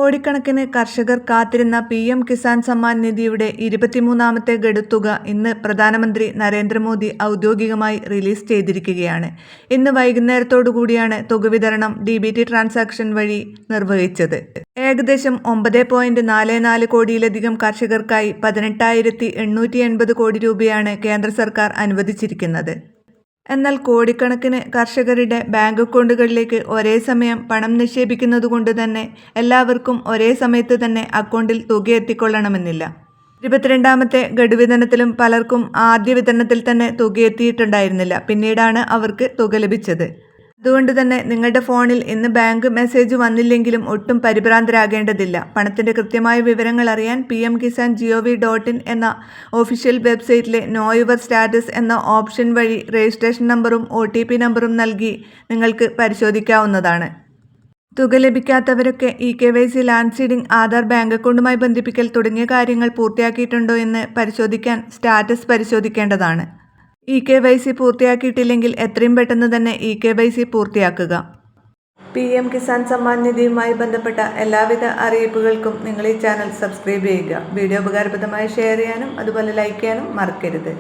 കോടിക്കണക്കിന് കർഷകർ കാത്തിരുന്ന PM കിസാൻ സമ്മാൻ നിധിയുടെ 23ാമത്തെ ഗഡുത്തുക ഇന്ന് പ്രധാനമന്ത്രി നരേന്ദ്രമോദി ഔദ്യോഗികമായി റിലീസ് ചെയ്തിരിക്കുകയാണ്. ഇന്ന് വൈകുന്നേരത്തോടുകൂടിയാണ് തുക വിതരണം DBT ട്രാൻസാക്ഷൻ വഴി നിർവഹിച്ചത്. ഏകദേശം 9.44 കോടിയിലധികം കർഷകർക്കായി 18,880 കോടി രൂപയാണ് കേന്ദ്ര സർക്കാർ അനുവദിച്ചിരിക്കുന്നത്. എന്നാൽ കോടിക്കണക്കിന് കർഷകരുടെ ബാങ്ക് അക്കൗണ്ടുകളിലേക്ക് ഒരേ സമയം പണം നിക്ഷേപിക്കുന്നതുകൊണ്ട് തന്നെ എല്ലാവർക്കും ഒരേ സമയത്ത് തന്നെ അക്കൗണ്ടിൽ തുക എത്തിക്കൊള്ളണമെന്നില്ല. 22ാമത്തെ ഗഡു വിതരണത്തിലും പലർക്കും ആദ്യ വിതരണത്തിൽ തന്നെ തുക എത്തിയിട്ടുണ്ടായിരുന്നില്ല. പിന്നീടാണ് അവർക്ക് തുക ലഭിച്ചത്. അതുകൊണ്ട് തന്നെ നിങ്ങളുടെ ഫോണിൽ ഇന്ന് ബാങ്ക് മെസ്സേജ് വന്നില്ലെങ്കിലും ഒട്ടും പരിഭ്രാന്തരാകേണ്ടതില്ല. പണത്തിൻ്റെ കൃത്യമായ വിവരങ്ങൾ അറിയാൻ pmkisan.gov.in എന്ന ഒഫീഷ്യൽ വെബ്സൈറ്റിലെ നോ യുവർ സ്റ്റാറ്റസ് എന്ന ഓപ്ഷൻ വഴി രജിസ്ട്രേഷൻ നമ്പറും OTP നമ്പറും നൽകി നിങ്ങൾക്ക് പരിശോധിക്കാവുന്നതാണ്. തുക ലഭിക്കാത്തവരൊക്കെ eKYC, land seeding, Aadhaar, bank അക്കൗണ്ടുമായി ബന്ധിപ്പിക്കൽ തുടങ്ങിയ കാര്യങ്ങൾ പൂർത്തിയാക്കിയിട്ടുണ്ടോ എന്ന് പരിശോധിക്കാൻ സ്റ്റാറ്റസ് പരിശോധിക്കേണ്ടതാണ്. eKYC പൂർത്തിയാക്കിയിട്ടില്ലെങ്കിൽ എത്രയും പെട്ടെന്ന് തന്നെ eKYC പൂർത്തിയാക്കുക. PM കിസാൻ സമ്മാൻ നിധിയുമായി ബന്ധപ്പെട്ട എല്ലാവിധ അറിയിപ്പുകൾക്കും നിങ്ങൾ ഈ ചാനൽ സബ്സ്ക്രൈബ് ചെയ്യുക. വീഡിയോ ഉപകാരപ്രദമായി ഷെയർ ചെയ്യാനും അതുപോലെ ലൈക്ക് ചെയ്യാനും മറക്കരുത്.